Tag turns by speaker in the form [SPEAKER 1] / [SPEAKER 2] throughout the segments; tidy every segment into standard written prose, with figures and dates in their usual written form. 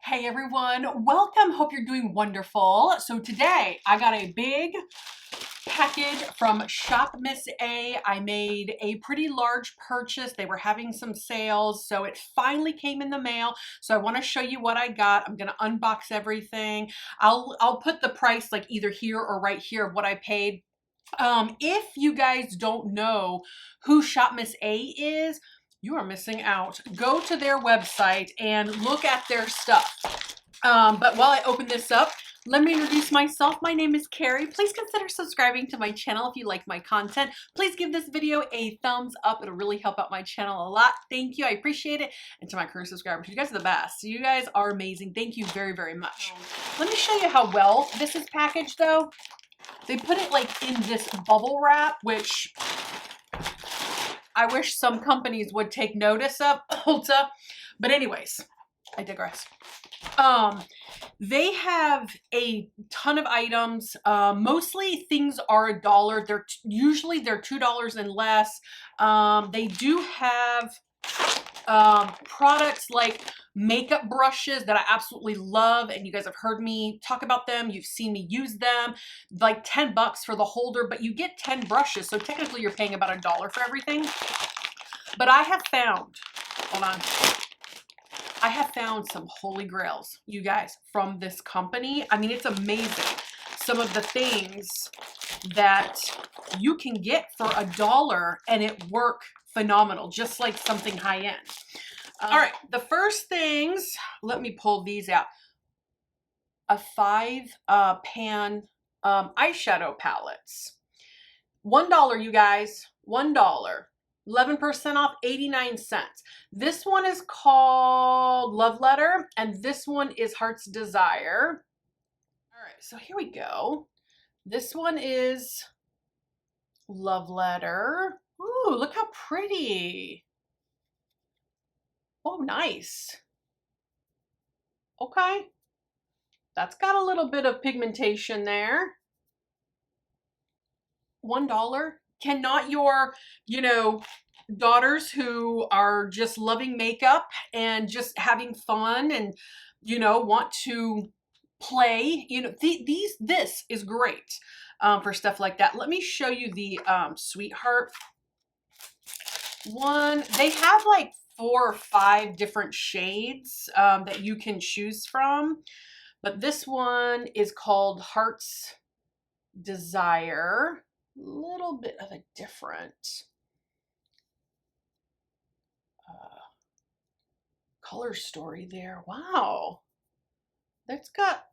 [SPEAKER 1] Hey everyone, welcome. Hope you're doing wonderful. So today I got a big package from ShopMissA. I made a pretty large purchase. They were having some sales, so it finally came in the mail. So I want to show you what I got. I'm going to unbox everything. I'll put the price like either here or right here of what I paid. If you guys don't know who ShopMissA is, you are missing out. Go to their website and look at their stuff. But while I open this up, let me introduce myself. My name is Carrie. Please consider subscribing to my channel if you like my content. Please give this video a thumbs up. It'll really help out my channel a lot. Thank you. I appreciate it. And to my current subscribers, you guys are the best. You guys are amazing. Thank you very, very much. Let me show you how well this is packaged though. They put it like in this bubble wrap, which I wish some companies would take notice of, Ulta. But anyways, I digress. They have a ton of items. Mostly things are $1. They're usually $2 and less. They do have products like makeup brushes that I absolutely love, and you guys have heard me talk about them. You've seen me use them. Like 10 bucks for the holder, but you get 10 brushes, so technically you're paying about $1 for everything. But I have found, hold on, I have found some holy grails, you guys, from this company. I mean, it's amazing. Some of the things that you can get for $1 and it work phenomenal, just like something high end. All right, the first things, let me pull these out. A 5-pan eyeshadow palettes. $1, you guys, $1. 11% off, 89 cents. This one is called Love Letter, and this one is Heart's Desire. All right, so here we go. This one is Love Letter. Ooh, look how pretty. Oh, nice. Okay. That's got a little bit of pigmentation there. $1. Cannot your, daughters who are just loving makeup and just having fun and, want to play, this is great for stuff like that. Let me show you the Sweetheart one. They have like 4 or 5 different shades that you can choose from, but this one is called Heart's Desire. Little bit of a different color story there. Wow, that's got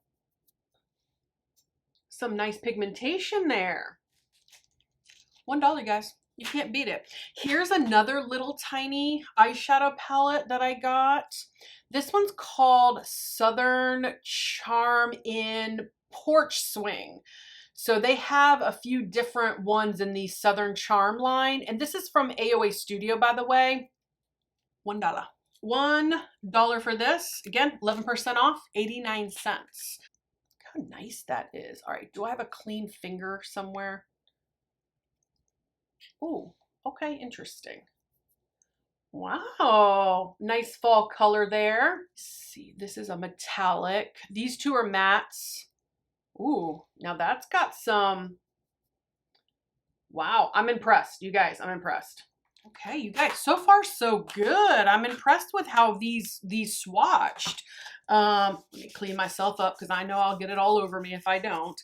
[SPEAKER 1] some nice pigmentation there. $1, guys. You can't beat it. Here's another little tiny eyeshadow palette that I got. This one's called Southern Charm in Porch Swing. So they have a few different ones in the Southern Charm line. And this is from AOA Studio, by the way. $1. $1 for this. Again, 11% off, 89 cents. Look how nice that is. All right, do I have a clean finger somewhere? Oh, okay, interesting. Wow, nice fall color there. Let's see, this is a metallic. These two are mattes. Ooh, now that's got some, wow, I'm impressed, you guys, I'm impressed. Okay, you guys, so far so good. I'm impressed with how these swatched. Let me clean myself up because I know I'll get it all over me if I don't.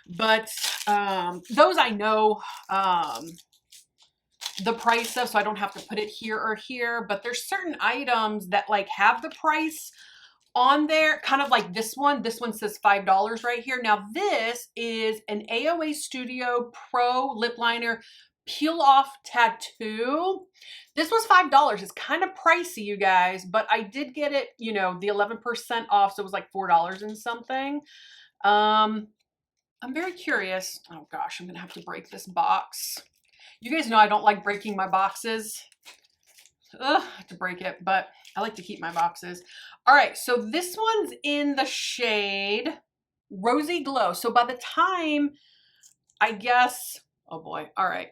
[SPEAKER 1] But those I know the price of, so I don't have to put it here or here. But there's certain items that like have the price on there, kind of like this one. This one says $5 right here. Now this is an AOA Studio Pro Lip Liner Peel Off Tattoo. This was $5. It's kind of pricey, you guys, but I did get it, the 11% off, so it was like $4 and something. I'm very curious. Oh gosh, I'm gonna have to break this box. You guys know I don't like breaking my boxes. Ugh, I have to break it, but I like to keep my boxes. All right, so this one's in the shade Rosy Glow. So by the time, I guess, oh boy, all right.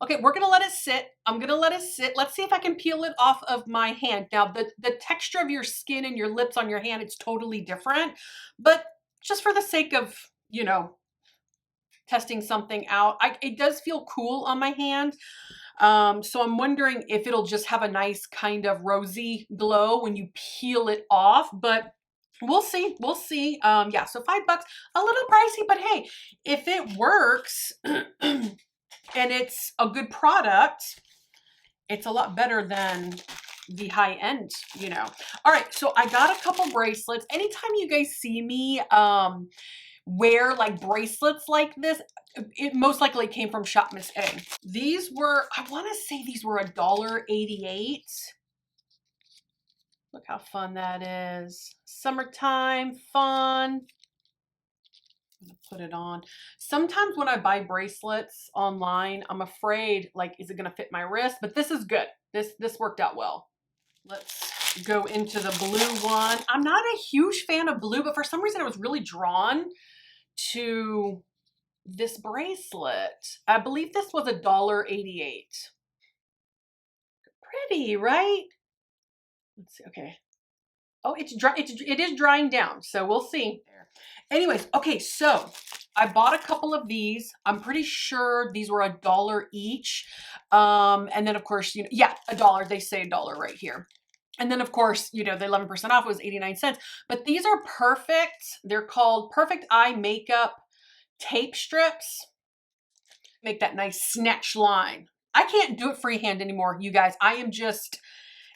[SPEAKER 1] Okay, we're gonna let it sit. I'm gonna let it sit. Let's see if I can peel it off of my hand. Now, the texture of your skin and your lips on your hand, it's totally different, but just for the sake of, you know, testing something out, it does feel cool on my hand. So I'm wondering if it'll just have a nice kind of rosy glow when you peel it off, but we'll see. We'll see. Yeah, so $5, a little pricey, but hey, if it works and it's a good product, it's a lot better than the high end, you know. All right, so I got a couple bracelets. Anytime you guys see me wear like bracelets like this, it most likely came from ShopMissA. These were, I want to say these were $1.88. Look how fun that is. Summertime fun. I'm gonna put it on. Sometimes when I buy bracelets online, I'm afraid, like, is it gonna fit my wrist? But this is good. This worked out well. Let's go into the blue one. I'm not a huge fan of blue, but for some reason I was really drawn to this bracelet. I believe this was $1.88. Pretty, right? Let's see. Okay. Oh, it's dry. It is drying down, so we'll see. Anyways, okay, so I bought a couple of these. I'm pretty sure these were $1 each. And then of course, you know, yeah, $1. They say $1 right here. And then of course, you know, the 11% off was 89 cents. But these are perfect. They're called Perfect Eye Makeup Tape Strips. Make that nice snatch line. I can't do it freehand anymore, you guys. I am just,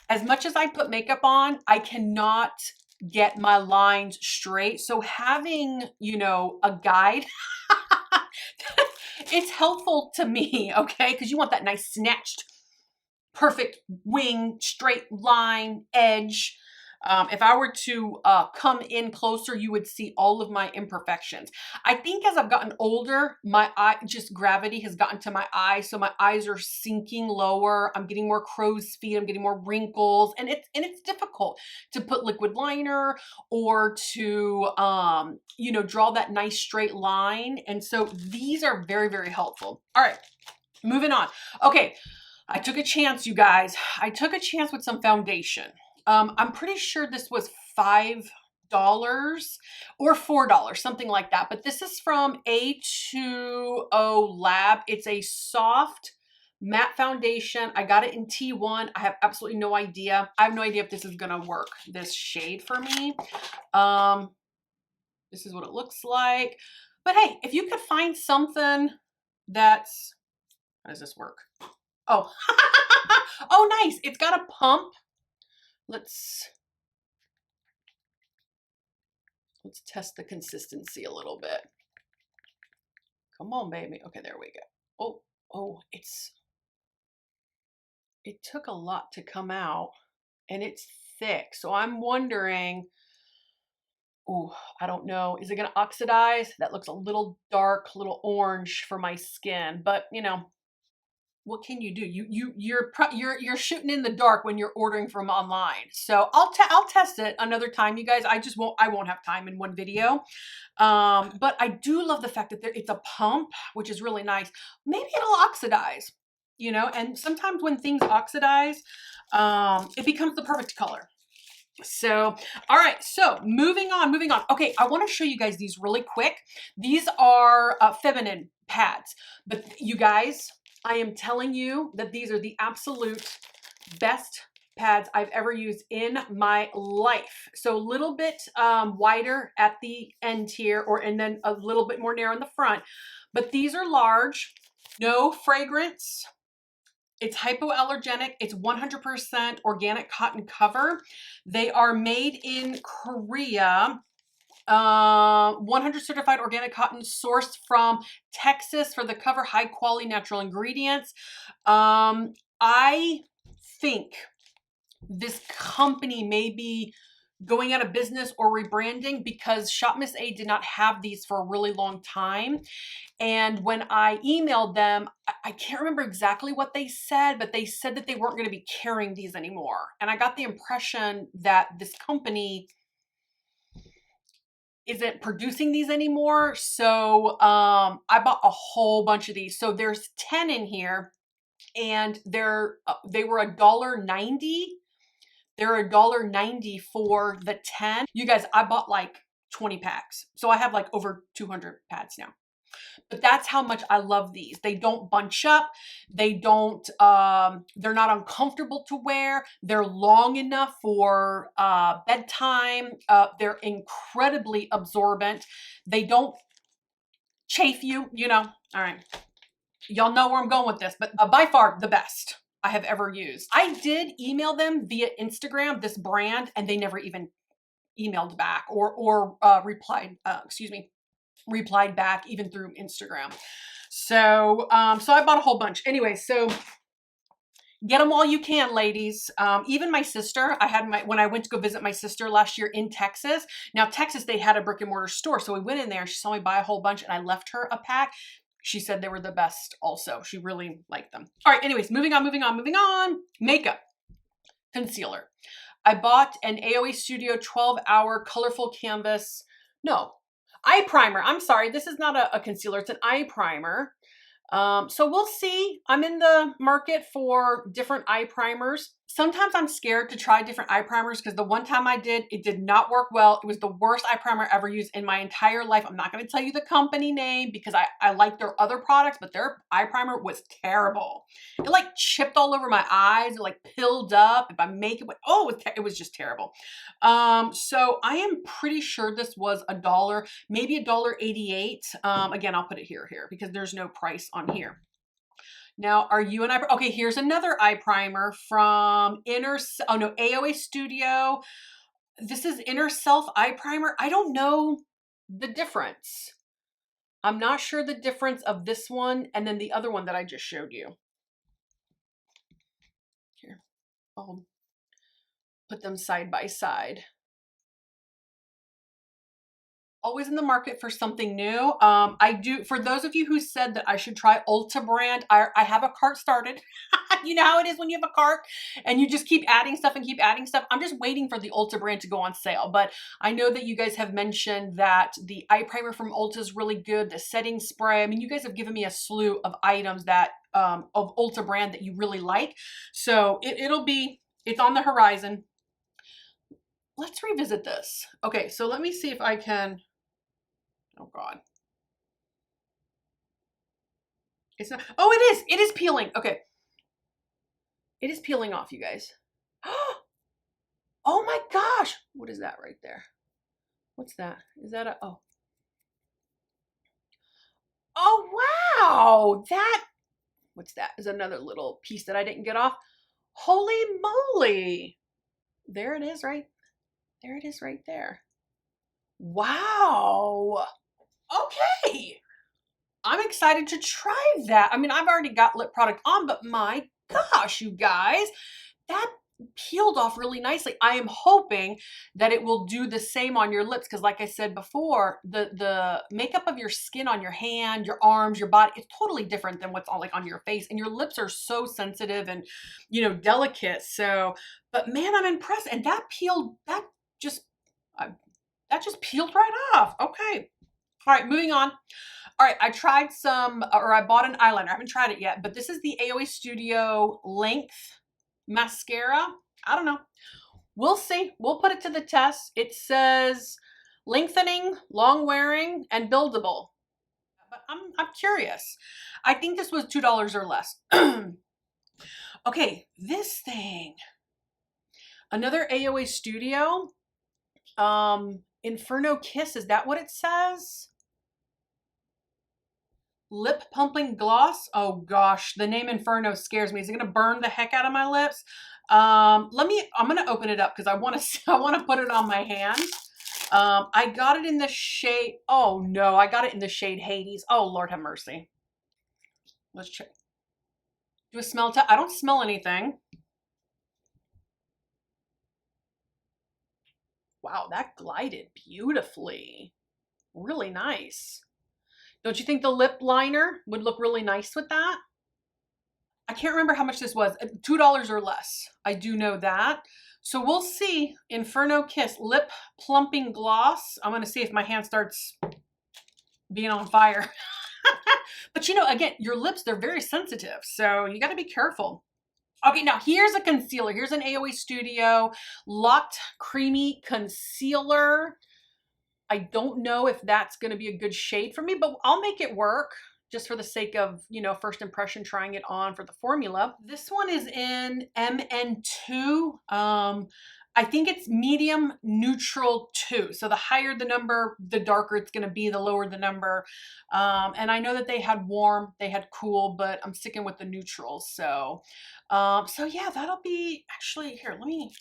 [SPEAKER 1] as much as I put makeup on, I cannot get my lines straight. So having, you know, a guide, it's helpful to me, okay? Because you want that nice snatched, perfect wing, straight line, edge. If I were to come in closer, you would see all of my imperfections. I think as I've gotten older, my eye, just gravity has gotten to my eyes, so my eyes are sinking lower. I'm getting more crow's feet. I'm getting more wrinkles, and it's difficult to put liquid liner or to you know, draw that nice straight line. And so these are very, very helpful. All right, moving on. Okay, I took a chance, you guys. I took a chance with some foundation. I'm pretty sure this was $5 or $4, something like that. But this is from A2O Lab. It's a soft matte foundation. I got it in T1. I have absolutely no idea. I have no idea if this is gonna work, this shade for me. This is what it looks like. But hey, if you could find something that's, how does this work? Oh, oh, nice. It's got a pump. Let's test the consistency a little bit. Come on, baby. Okay, there we go. Oh, it took a lot to come out and it's thick. So I'm wondering, oh, I don't know. Is it going to oxidize? That looks a little dark, a little orange for my skin, but you know, what can you do? You're shooting in the dark when you're ordering from online. So I'll test it another time, you guys. I won't have time in one video. But I do love the fact that it's a pump, which is really nice. Maybe it'll oxidize, you know, and sometimes when things oxidize, it becomes the perfect color. So, all right, so moving on. Okay, I want to show you guys these really quick. These are feminine pads, but you guys, I am telling you that these are the absolute best pads I've ever used in my life. So a little bit wider at the end here, and then a little bit more narrow in the front. But these are large, no fragrance. It's hypoallergenic. It's 100% organic cotton cover. They are made in Korea. 100 certified organic cotton sourced from Texas for the cover, high quality natural ingredients. I think this company may be going out of business or rebranding because ShopMissA did not have these for a really long time. And when I emailed them, I can't remember exactly what they said, but they said that they weren't going to be carrying these anymore. And I got the impression that this company isn't producing these anymore. So I bought a whole bunch of these. So there's 10 in here. and they were $1.90. They're $1.90 for the 10. You guys, I bought like 20 packs. So I have like over 200 pads now. But that's how much I love these. They don't bunch up. They don't, they're not uncomfortable to wear. They're long enough for bedtime. They're incredibly absorbent. They don't chafe you, you know. All right. Y'all know where I'm going with this, but by far the best I have ever used. I did email them via Instagram, this brand, and they never even emailed back or replied back even through Instagram. So, so I bought a whole bunch. Anyway, so get them all you can, ladies. Even my sister, when I went to go visit my sister last year in Texas. Now, Texas, they had a brick and mortar store. So we went in there, she saw me buy a whole bunch and I left her a pack. She said they were the best also. She really liked them. All right, anyways, moving on. Makeup, concealer. I bought an AOA Studio 12-hour colorful canvas. No, eye primer. I'm sorry, this is not a concealer, it's an eye primer. So we'll see. I'm in the market for different eye primers. Sometimes I'm scared to try different eye primers because the one time I did, it did not work well. It was the worst eye primer I ever used in my entire life. I'm not going to tell you the company name because I like their other products, but their eye primer was terrible. It like chipped all over my eyes. It like pilled up. If my makeup went, oh, it was just terrible. So I am pretty sure this was $1, maybe $1.88. Again, I'll put it here because there's no price on here. Now, are you an eye? Okay, here's another eye primer from AOA Studio. This is Inner Self eye primer. I don't know the difference. I'm not sure the difference of this one and then the other one that I just showed you. Here, I'll put them side by side. Always in the market for something new. I do, for those of you who said that I should try Ulta brand, I have a cart started. You know how it is when you have a cart and you just keep adding stuff and keep adding stuff. I'm just waiting for the Ulta brand to go on sale. But I know that you guys have mentioned that the eye primer from Ulta is really good. The setting spray. I mean, you guys have given me a slew of items that of Ulta brand that you really like. So it's on the horizon. Let's revisit this. Okay, so let me see if I can. Oh God. It's not, oh, it is. It is peeling. Okay. It is peeling off, you guys. Oh my gosh. What is that right there? What's that? Is that oh. Oh, wow. What's that? Is another little piece that I didn't get off. Holy moly. There it is, right? There it is right there. Wow. Okay. I'm excited to try that. I mean, I've already got lip product on, but my gosh, you guys, that peeled off really nicely. I am hoping that it will do the same on your lips because like I said before, the makeup of your skin on your hand, your arms, your body, it's totally different than what's on your face. And your lips are so sensitive and, you know, delicate. So, but man, I'm impressed. And that just peeled right off. Okay. All right, moving on. All right, I bought an eyeliner. I haven't tried it yet, but this is the AOA Studio Length Mascara. I don't know. We'll see. We'll put it to the test. It says lengthening, long wearing, and buildable. But I'm curious. I think this was $2 or less. Okay, this thing. Another AOA Studio. Inferno Kiss, is that what it says? Lip pumping gloss. Oh gosh, the name Inferno scares me. Is it gonna burn the heck out of my lips? I'm gonna open it up because I want to put it on my hand. I got it in the shade. Oh no, I got it in the shade Hades. Oh Lord have mercy. Let's check. Do a smell test. I don't smell anything. Wow, that glided beautifully. Really nice. Don't you think the lip liner would look really nice with that? I can't remember how much this was. $2 or less. I do know that. So we'll see. Inferno Kiss Lip Plumping Gloss. I'm going to see if my hand starts being on fire. But you know, again, your lips, they're very sensitive, so you got to be careful. Okay, now here's a concealer. Here's an AOA Studio Locked Creamy Concealer. I don't know if that's going to be a good shade for me, but I'll make it work just for the sake of, you know, first impression, trying it on for the formula. This one is in MN2. I think it's medium neutral 2. So the higher the number, the darker it's going to be, the lower the number. And I know that they had warm, they had cool, but I'm sticking with the neutral. So, so yeah, that'll be actually here. Let me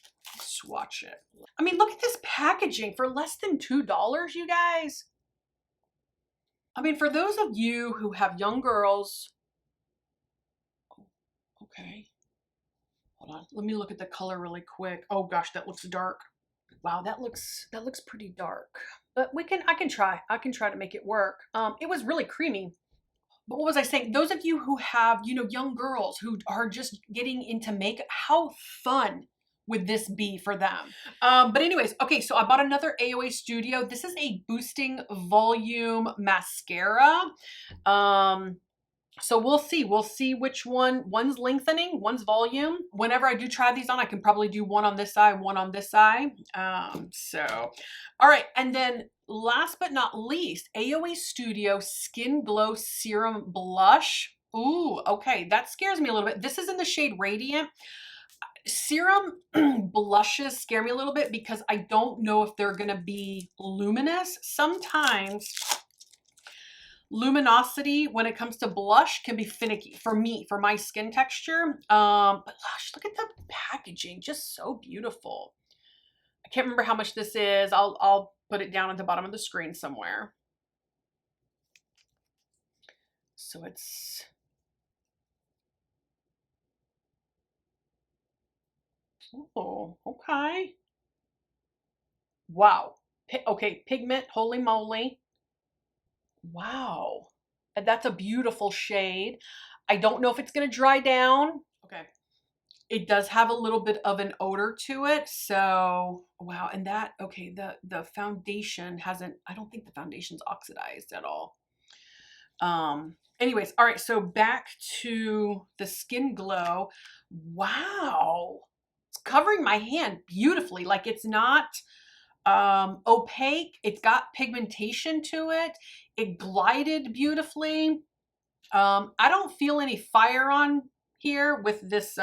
[SPEAKER 1] swatch it. I mean, look at this packaging for less than $2, you guys. I mean, for those of you who have young girls, okay, hold on. Let me look at the color really quick. Oh gosh, that looks dark. Wow, that looks pretty dark. But I can try to make it work. It was really creamy. But what was I saying? Those of you who have, you know, young girls who are just getting into makeup, how fun would this be for them? But anyways, okay, so I bought another AOA Studio. This is a boosting volume mascara. So we'll see which one's lengthening, one's volume. Whenever I do try these on, I can probably do one on this side, one on this side. So, all right. And then last but not least, AOA Studio Skin Glow Serum Blush. Ooh, okay. That scares me a little bit. This is in the shade Radiant. Serum blushes scare me a little bit because I don't know if they're going to be luminous. Sometimes luminosity when it comes to blush can be finicky for me, for my skin texture. But gosh, look at the packaging, just so beautiful. I can't remember how much this is. I'll put it down at the bottom of the screen somewhere. So it's, oh, okay. Wow. Okay, pigment, holy moly. Wow. That's a beautiful shade. I don't know if it's going to dry down. Okay. It does have a little bit of an odor to it. So, wow. And that, okay, the foundation hasn't, I don't think the foundation's oxidized at all. Anyways, all right. So back to the Skin Glow. Wow. It's covering my hand beautifully. Like it's not opaque. It's got pigmentation to it. It glided beautifully. I don't feel any fire on here with this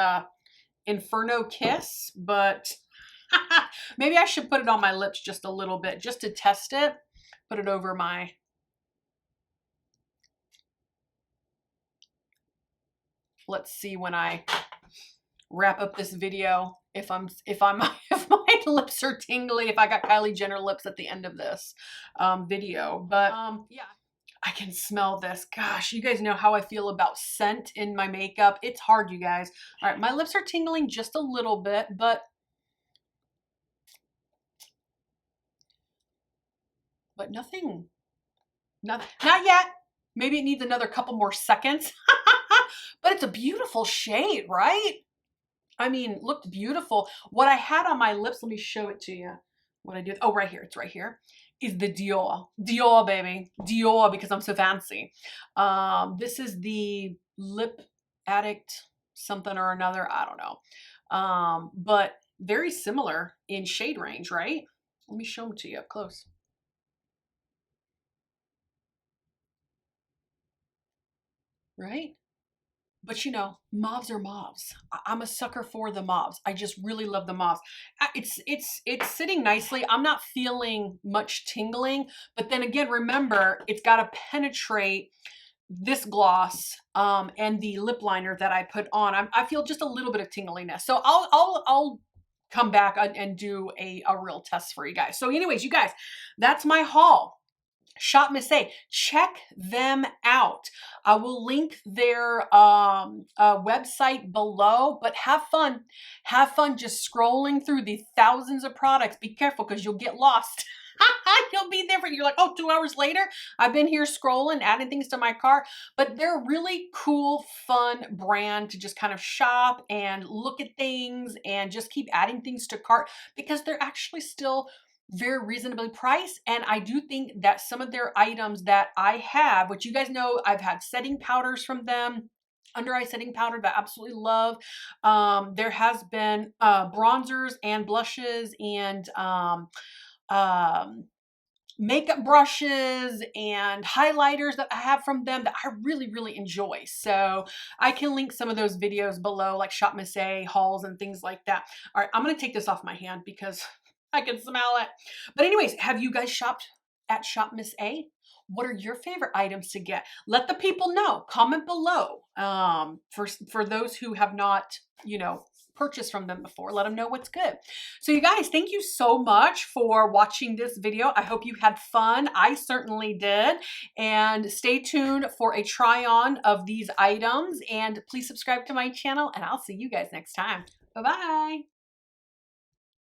[SPEAKER 1] Inferno Kiss, but maybe I should put it on my lips just a little bit just to test it. Put it over my, let's see when I wrap up this video if if my lips are tingly, if I got Kylie Jenner lips at the end of this video. But yeah, I can smell this. Gosh, you guys know how I feel about scent in my makeup. It's hard, you guys. All right, my lips are tingling just a little bit, but nothing, not yet. Maybe it needs another couple more seconds. But it's a beautiful shade, right? I mean, looked beautiful. What I had on my lips, let me show it to you. What I did, oh, right here, it's right here, is the Dior. Dior, baby. Dior, because I'm so fancy. This is the Lip Addict something or another, I don't know. But very similar in shade range, right? Let me show them to you up close. Right? But you know, mauves are mauves. I'm a sucker for the mauves. I just really love the mauves. It's sitting nicely. I'm not feeling much tingling, but then again, remember, it's got to penetrate this gloss and the lip liner that I put on. I feel just a little bit of tingliness. So I'll come back and do a real test for you guys. So anyways, you guys, that's my haul. ShopMissA, check them out. I will link their website below, but have fun. Have fun just scrolling through the thousands of products. Be careful because you'll get lost. You'll be there for, you're like, oh, 2 hours later, I've been here scrolling, adding things to my cart. But they're a really cool, fun brand to just kind of shop and look at things and just keep adding things to cart because they're actually still very reasonably priced. And I do think that some of their items that I have, which you guys know, I've had setting powders from them, under eye setting powder that I absolutely love. There has been bronzers and blushes and um, makeup brushes and highlighters that I have from them that I really, really enjoy. So I can link some of those videos below, like ShopMissA hauls and things like that. All right, I'm going to take this off my hand because I can smell it. But anyways, have you guys shopped at ShopMissA? What are your favorite items to get? Let the people know. Comment below. For those who have not, you know, purchased from them before, let them know what's good. So you guys, thank you so much for watching this video. I hope you had fun. I certainly did. And stay tuned for a try on of these items. And please subscribe to my channel, and I'll see you guys next time. Bye-bye.